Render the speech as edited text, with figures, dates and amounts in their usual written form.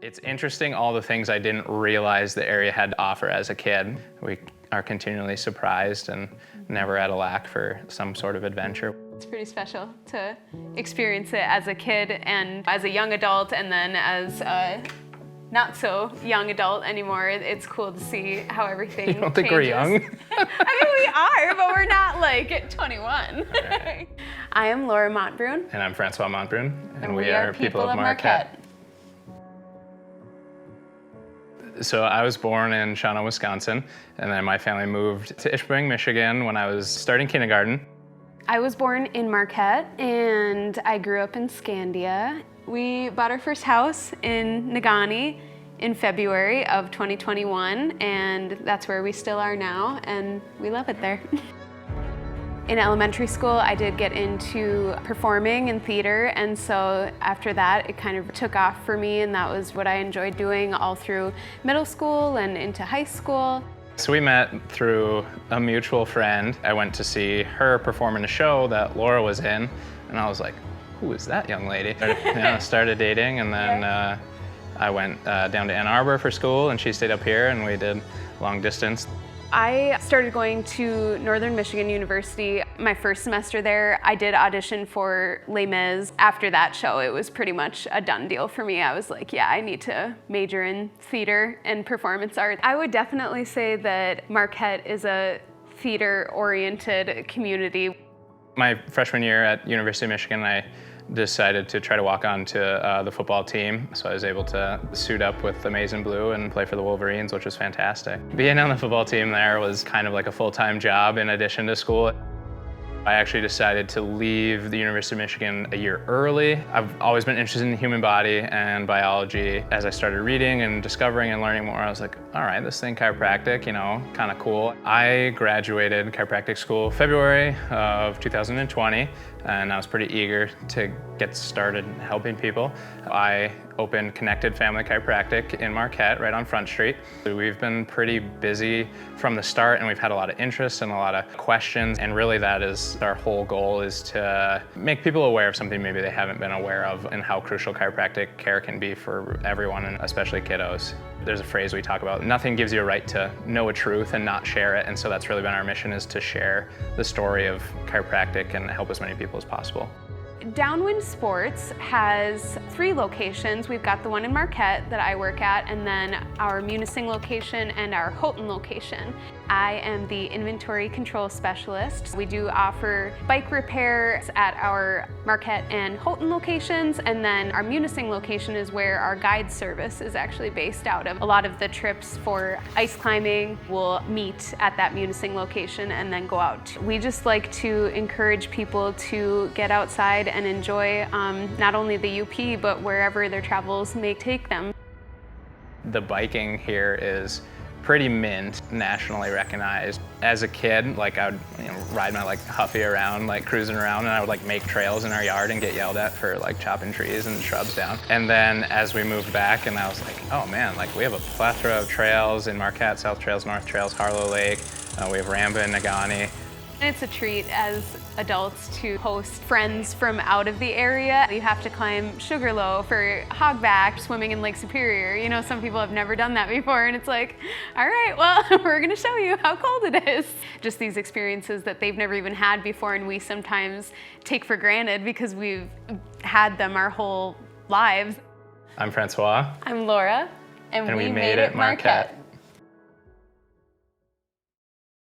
It's interesting all the things I didn't realize the area had to offer as a kid. We are continually surprised and never at a lack for some sort of adventure. It's pretty special to experience it as a kid and as a young adult, and then as a not so young adult anymore. It's cool to see how everything You don't think we're young? I mean, we are, but we're not like 21. Right. I am Laura Montbrun. And I'm Francois Montbrun, and we are people of Marquette. So I was born in Shawano, Wisconsin, and then my family moved to Ishpeming, Michigan when I was starting kindergarten. I was born in Marquette, and I grew up in Scandia. We bought our first house in Negaunee in February of 2021, and that's where we still are now, and we love it there. In elementary school, I did get into performing and theater, and so after that, it kind of took off for me, and that was what I enjoyed doing all through middle school and into high school. So we met through a mutual friend. I went to see her perform in a show that Laura was in, and I was like, who is that young lady? Started dating, and then I went down to Ann Arbor for school, and she stayed up here, and we did long distance. I started going to Northern Michigan University. My first semester there, I did audition for Les Mis. After that show, it was pretty much a done deal for me. I was like, yeah, I need to major in theater and performance art. I would definitely say that Marquette is a theater-oriented community. My freshman year at University of Michigan, I decided to try to walk on to the football team. So I was able to suit up with the Maize and Blue and play for the Wolverines, which was fantastic. Being on the football team there was kind of like a full-time job in addition to school. I actually decided to leave the University of Michigan a year early. I've always been interested in the human body and biology. As I started reading and discovering and learning more, I was like, all right, this thing chiropractic, you know, kind of cool. I graduated chiropractic school February of 2020, and I was pretty eager to get started helping people. I opened Connected Chiropractic in Marquette, right on Front Street. We've been pretty busy from the start, and we've had a lot of interest and a lot of questions, and really that is our whole goal, is to make people aware of something maybe they haven't been aware of, and how crucial chiropractic care can be for everyone, and especially kiddos. There's a phrase we talk about, nothing gives you a right to know a truth and not share it, and so that's really been our mission, is to share the story of chiropractic and help as many people as possible. Downwind Sports has 3 locations. We've got the one in Marquette that I work at, and then our Munising location and our Houghton location. I am the inventory control specialist. We do offer bike repairs at our Marquette and Houghton locations, and then our Munising location is where our guide service is actually based out of. A lot of the trips for ice climbing will meet at that Munising location and then go out. We just like to encourage people to get outside and enjoy not only the UP, but wherever their travels may take them. The biking here is pretty mint, nationally recognized. As a kid, like I would ride my Huffy around, cruising around, and I would make trails in our yard and get yelled at for chopping trees and shrubs down. And then as we moved back, and I was like, oh man, we have a plethora of trails in Marquette, South Trails, North Trails, Harlow Lake. We have Ramba and Negaunee. It's a treat as adults to host friends from out of the area. You have to climb Sugarloaf or Hogback, swimming in Lake Superior. You know, some people have never done that before, and it's like, all right, well, we're gonna show you how cold it is. Just these experiences that they've never even had before, and we sometimes take for granted because we've had them our whole lives. I'm Francois. I'm Laura, and we made it Marquette.